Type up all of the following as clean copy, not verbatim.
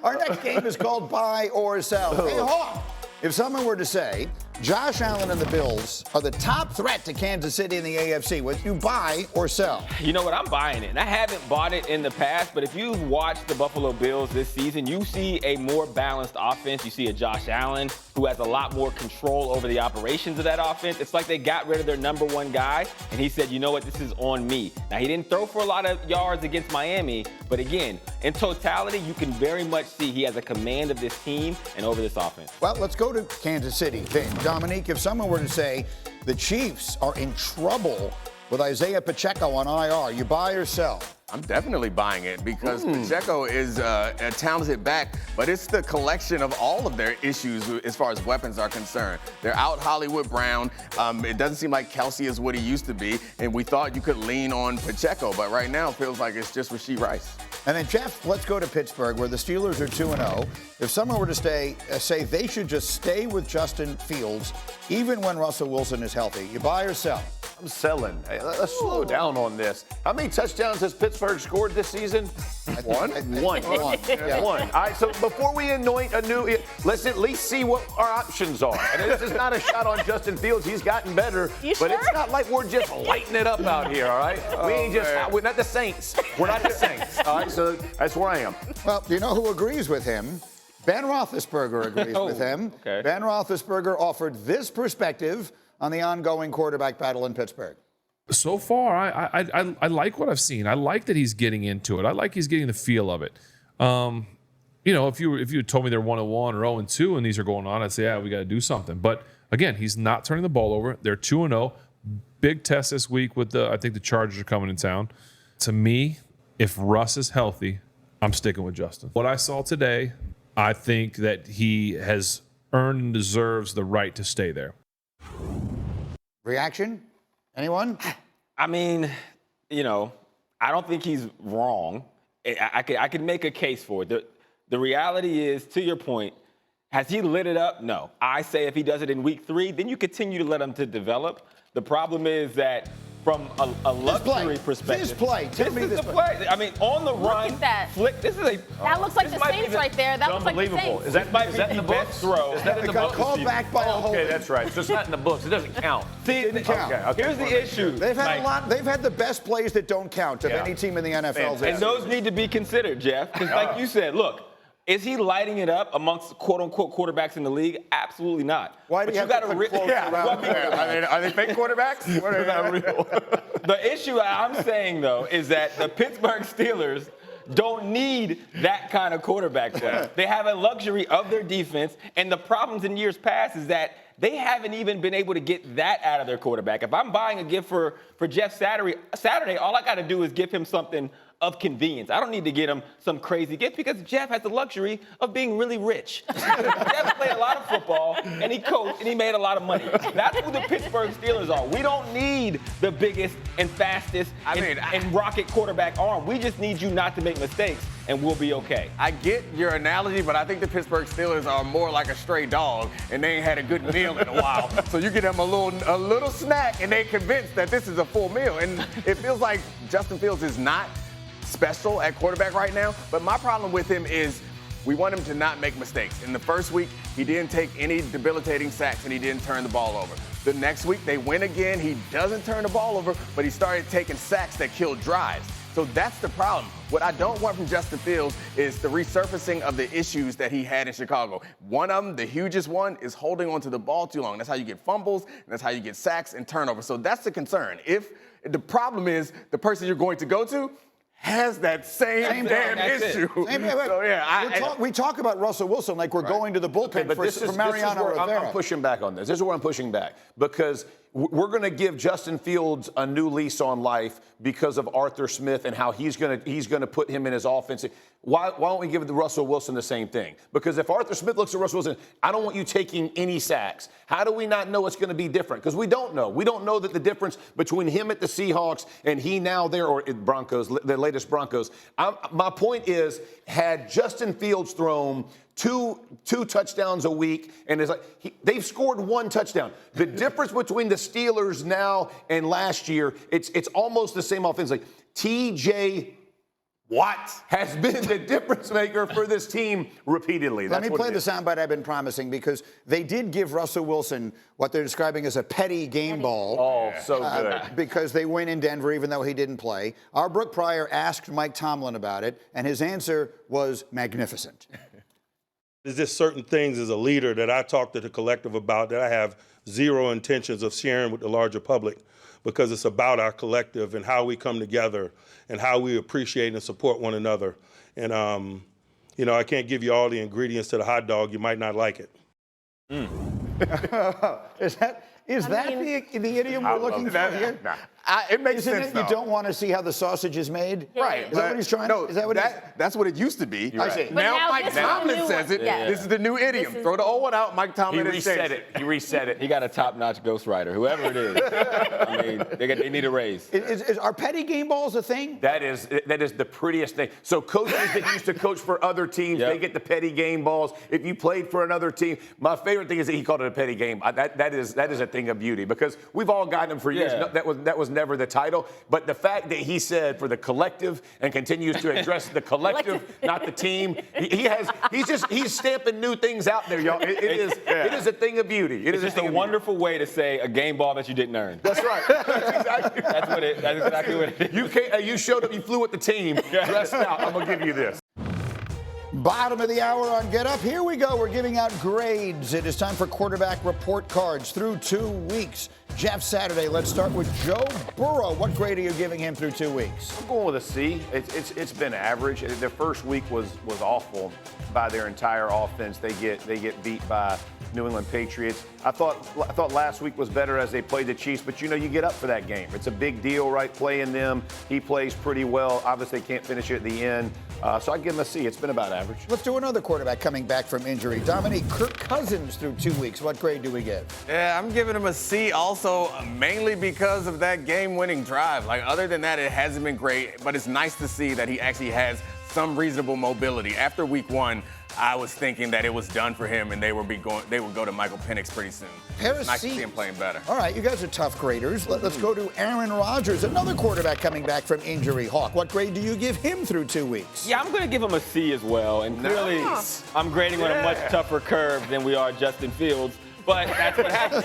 Our next game is called Buy or Sell. Hey, Hawk, if someone were to say Josh Allen and the Bills are the top threat to Kansas City in the AFC, would you buy or sell? You know what? I'm buying it. And I haven't bought it in the past, but if you've watched the Buffalo Bills this season, you see a more balanced offense. You see a Josh Allen who has a lot more control over the operations of that offense. It's like they got rid of their number one guy, and he said, you know what, this is on me. Now, he didn't throw for a lot of yards against Miami, but again, in totality, you can very much see he has a command of this team and over this offense. Well, let's go to Kansas City then. Dominique, if someone were to say the Chiefs are in trouble with Isaiah Pacheco on IR, you buy or sell? I'm definitely buying it because Pacheco is a talented back, but it's the collection of all of their issues as far as weapons are concerned. They're out Hollywood Brown. It doesn't seem like Kelsey is what he used to be, and we thought you could lean on Pacheco, but right now it feels like it's just Rashee Rice. And then, Jeff, let's go to Pittsburgh, where the Steelers are 2-0. If someone were to say they should just stay with Justin Fields, even when Russell Wilson is healthy, you buy or sell? I'm selling. Hey, let's slow down on this. How many touchdowns has Pittsburgh scored this season? One. One. Yeah. One. All right, so before we anoint a new, let's at least see what our options are. And this is not a shot on Justin Fields. He's gotten better. But it's not like we're just lighting it up out here, all right? We ain't just, we're not the Saints. We're not the Saints, all right? So that's where I am. Well, you know who agrees with him? Ben Roethlisberger agrees with him. Okay. Ben Roethlisberger offered this perspective on the ongoing quarterback battle in Pittsburgh. So far, I like what I've seen. I like that he's getting into it. I like he's getting the feel of it. You know, if you had told me they're 1-1 or 0-2 and these are going on, I'd say, yeah, we got to do something. But again, he's not turning the ball over. They're 2-0. Big test this week with I think the Chargers are coming in town. To me, if Russ is healthy, I'm sticking with Justin. What I saw today, I think that he has earned and deserves the right to stay there. Reaction? Anyone? I mean, you know, I don't think he's wrong. I could make a case for it. The reality is, to your point, has he lit it up? No. I say if he does it in week 3, then you continue to let him to develop. The problem is that from a luxury perspective. This play. Tell me this play. I mean, on the run, at that. flick. This is a. That looks like the Saints right there. That looks like the Unbelievable. Saints. Is that in the books? Throw. Is that in the It got books? called back by a holding. Okay, that's right. So it's not in the books. It doesn't count. See, Didn't count. Okay. Here's the issue. They've had Mike. a lot. They've had the best plays that don't count of any team in the NFL. And those need to be considered, Jeff. Because like you said, look, is he lighting it up amongst quote-unquote quarterbacks in the league? Absolutely not. Why do you have to put quotes around there? I mean, are they fake quarterbacks? What are not real? The issue I'm saying, though, is that the Pittsburgh Steelers don't need that kind of quarterback play. They have a luxury of their defense, and the problems in years past is that they haven't even been able to get that out of their quarterback. If I'm buying a gift for Jeff Saturday, all I got to do is give him something of convenience. I don't need to get him some crazy gift because Jeff has the luxury of being really rich. Jeff played a lot of football, and he coached, and he made a lot of money. That's who the Pittsburgh Steelers are. We don't need the biggest and fastest and rocket quarterback arm. We just need you not to make mistakes, and we'll be okay. I get your analogy, but I think the Pittsburgh Steelers are more like a stray dog, and they ain't had a good meal in a while. So you get them a little snack, and they're convinced that this is a full meal. And it feels like Justin Fields is not special at quarterback right now, but my problem with him is we want him to not make mistakes. In the first week, he didn't take any debilitating sacks and he didn't turn the ball over. The next week, they win again. He doesn't turn the ball over, but he started taking sacks that killed drives. So that's the problem. What I don't want from Justin Fields is the resurfacing of the issues that he had in Chicago. One of them, the hugest one, is holding onto the ball too long. That's how you get fumbles, and that's how you get sacks and turnovers. So that's the concern. If the problem is the person you're going to go to has that same damn issue. So, yeah, we talk about Russell Wilson like we're going to the bullpen for Mariano Rivera. I'm pushing back on this. This is where I'm pushing back because we're going to give Justin Fields a new lease on life because of Arthur Smith and how he's going to put him in his offense. Why don't we give the Russell Wilson the same thing? Because if Arthur Smith looks at Russell Wilson, I don't want you taking any sacks. How do we not know it's going to be different? Because we don't know. We don't know that the difference between him at the Seahawks and he now there or Broncos, the latest Broncos. My point is, had Justin Fields thrown two touchdowns a week, and it's like they've scored one touchdown. The difference between the Steelers now and last year, it's almost the same offense. Like T.J. What? has been the difference maker for this team repeatedly. Let That's me what play it the is. soundbite I've been promising because they did give Russell Wilson what they're describing as a petty game ball. Oh, so good. Because they win in Denver, even though he didn't play. Our Brooke Pryor asked Mike Tomlin about it, and his answer was magnificent. There's just certain things as a leader that I talk to the collective about that I have zero intentions of sharing with the larger public because it's about our collective and how we come together and how we appreciate and support one another. And, I can't give you all the ingredients to the hot dog. You might not like it. Is that the idiom we're looking for here? It makes Isn't sense, it? though. You don't want to see how the sausage is made? Right. Is that what he's trying to? Is that what that's what it used to be. I see. But Now now Mike this is the Tomlin new says one. it. Yeah. This is the new idiom. Throw the old one out. Mike He Tomlin reset it. He reset it. He got a top-notch ghostwriter, whoever it is. I mean, they need a raise. Are petty game balls a thing? That is the prettiest thing. So coaches that used to coach for other teams, Yep. they get the petty game balls. If you played for another team, my favorite thing is that he called it a petty game. That is a thing of beauty because we've all gotten them for years. Yeah. No, that was never the title. But the fact that he said for the collective and continues to address the collective, not the team, he's stamping new things out there, y'all. It is a thing of beauty. It's just a wonderful way to say a game ball that you didn't earn. That's right. Exactly. That's exactly what it is. You showed up, you flew with the team, dressed out. I'm gonna give you this. Bottom of the hour on Get Up. Here we go. We're giving out grades. It is time for quarterback report cards through 2 weeks. Jeff Saturday, let's start with Joe Burrow. What grade are you giving him through 2 weeks? I'm going with a C. It's been average. Their first week was awful by their entire offense. They get beat by New England Patriots. I thought last week was better as they played the Chiefs, but you get up for that game. It's a big deal, right? Playing them. He plays pretty well. Obviously, can't finish it at the end. So I give him a C. It's been about average. Let's do another quarterback coming back from injury. Dominique, Kirk Cousins through 2 weeks. What grade do we give? Yeah, I'm giving him a C also, mainly because of that game-winning drive. Like, other than that, it hasn't been great, but it's nice to see that he actually has some reasonable mobility. After week 1, I was thinking that it was done for him and they would go to Michael Penix pretty soon. It's nice to see him playing better. All right, you guys are tough graders. Let's go to Aaron Rodgers, another quarterback coming back from injury. Hawk, what grade do you give him through 2 weeks? Yeah, I'm going to give him a C as well. And clearly, I'm grading on a much tougher curve than we are Justin Fields. But that's what happens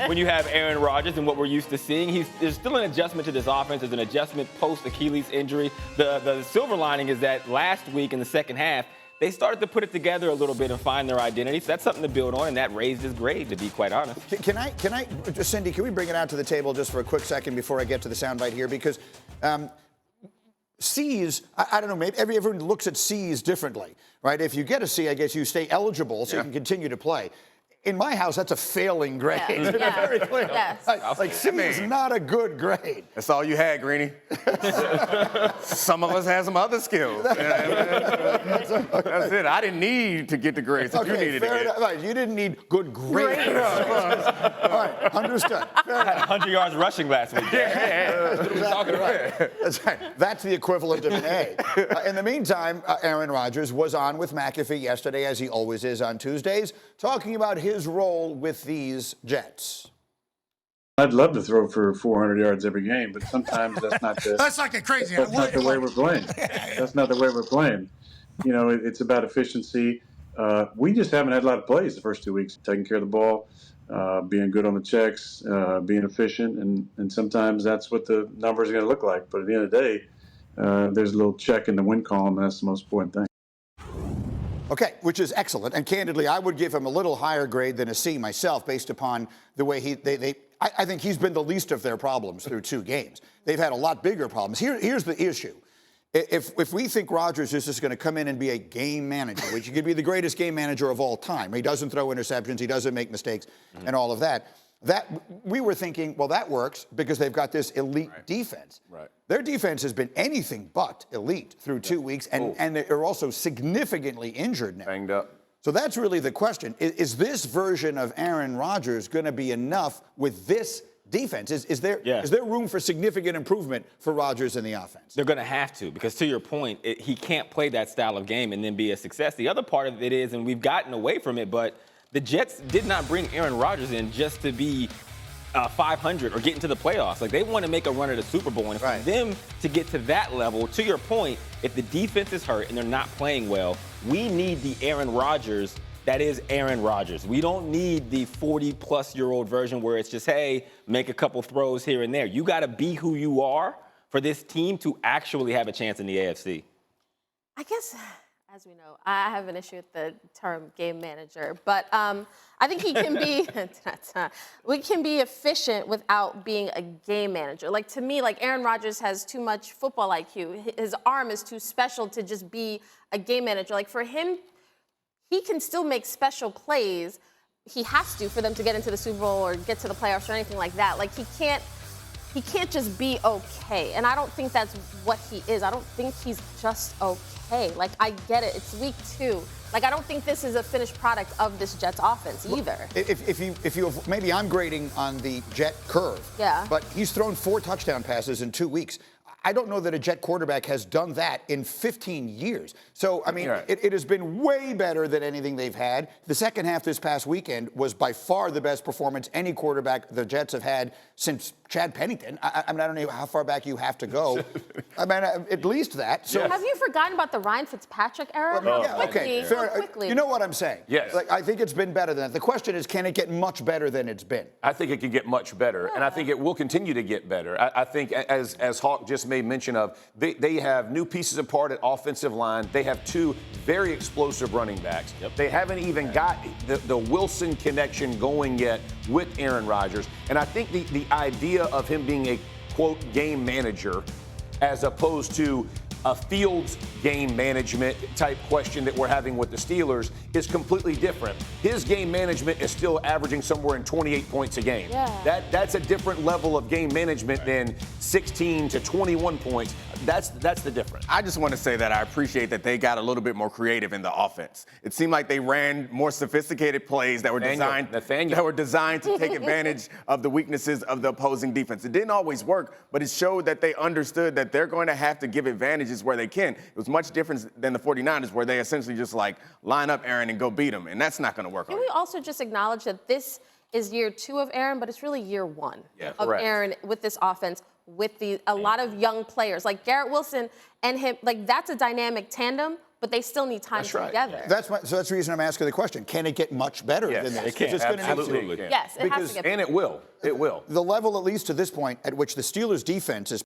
when you have Aaron Rodgers and what we're used to seeing. There's still an adjustment to this offense. There's an adjustment post-Achilles injury. The silver lining is that last week in the second half, they started to put it together a little bit and find their identity. So that's something to build on, and that raised his grade, to be quite honest. Can I, Cindy, can we bring it out to the table just for a quick second before I get to the soundbite here? Because C's, I don't know, maybe everyone looks at C's differently, right? If you get a C, I guess you stay eligible so you can continue to play. In my house, that's a failing grade. Yeah. To be very clear. Yes. Like C is not a good grade. That's all you had, Greeny. Some of us had some other skills. That's it. I didn't need to get the grades that you needed to fair get. enough. Right, you didn't need good grades. All right, understood. Fair I had 100 yards rushing last week. Exactly right. That's right. That's the equivalent of an A. In the meantime, Aaron Rodgers was on with McAfee yesterday, as he always is on Tuesdays, talking about his role with these Jets. I'd love to throw for 400 yards every game, but sometimes that's not the That's like a crazy. that's not the way we're playing. That's not the way we're playing. It's about efficiency. We just haven't had a lot of plays the first 2 weeks, taking care of the ball, being good on the checks, being efficient, and sometimes that's what the numbers are going to look like. But at the end of the day, there's a little check in the win column, and that's the most important thing. Okay, which is excellent. And candidly, I would give him a little higher grade than a C myself, based upon the way I think he's been the least of their problems through 2 games. They've had a lot bigger problems. Here's the issue. If we think Rodgers is just going to come in and be a game manager, which he could be the greatest game manager of all time, he doesn't throw interceptions, he doesn't make mistakes, and all of that, we were thinking, well, that works because they've got this elite defense. Right. Their defense has been anything but elite through 2 weeks, and they're also significantly injured now. Banged up. So that's really the question. Is this version of Aaron Rodgers going to be enough with this defense? Is there room for significant improvement for Rodgers in the offense? They're going to have to, because to your point, he can't play that style of game and then be a success. The other part of it is, and we've gotten away from it, but the Jets did not bring Aaron Rodgers in just to be 500 or get into the playoffs. Like, they want to make a run at a Super Bowl. And for them to get to that level, to your point, if the defense is hurt and they're not playing well, we need the Aaron Rodgers that is Aaron Rodgers. We don't need the 40-plus-year-old version where it's just, hey, make a couple throws here and there. You got to be who you are for this team to actually have a chance in the AFC. I guess, as we know, I have an issue with the term game manager, but I think he can be, we can be efficient without being a game manager. Like, to me, like, Aaron Rodgers has too much football IQ. His arm is too special to just be a game manager. Like, for him, he can still make special plays. He has to for them to get into the Super Bowl or get to the playoffs or anything like that. Like, he can't just be okay. And I don't think that's what he is. I don't think he's just okay. Like, I get it. It's week 2. Like, I don't think this is a finished product of this Jets offense either. If you maybe I'm grading on the Jet curve. Yeah. But he's thrown 4 touchdown passes in 2 weeks. I don't know that a Jet quarterback has done that in 15 years. So, I mean, it has been way better than anything they've had. The second half this past weekend was by far the best performance any quarterback the Jets have had since Chad Pennington. I mean, I don't know how far back you have to go. I mean, at least that. So, have you forgotten about the Ryan Fitzpatrick era? Okay, fair. Quickly. You know what I'm saying? Yes. Like, I think it's been better than that. The question is, can it get much better than it's been? I think it can get much better, and I think it will continue to get better. I think, as Hawk just made mention of, they have new pieces apart at offensive line. They have 2 very explosive running backs. They haven't even got the Wilson connection going yet with Aaron Rodgers. And I think the idea of him being a, quote, game manager as opposed to a Fields game management type question that we're having with the Steelers is completely different. His game management is still averaging somewhere in 28 points a game. Yeah. That's a different level of game management than 16 to 21 points. That's the difference. I just want to say that I appreciate that they got a little bit more creative in the offense. It seemed like they ran more sophisticated plays that were designed to take advantage of the weaknesses of the opposing defense. It didn't always work, but it showed that they understood that they're going to have to give advantages where they can. It was much different than the 49ers, where they essentially just like line up Aaron and go beat him, and that's not going to work. Can we also just acknowledge that this is year 2 of Aaron, but it's really year 1 of correct. Aaron with this offense, with a lot of young players like Garrett Wilson and him. Like, that's a dynamic tandem, but they still need time together. So that's the reason I'm asking the question. Can it get much better than this? It can. Absolutely. Yes, it has to get better. And it will. It will. The level, at least to this point, at which the Steelers' defense is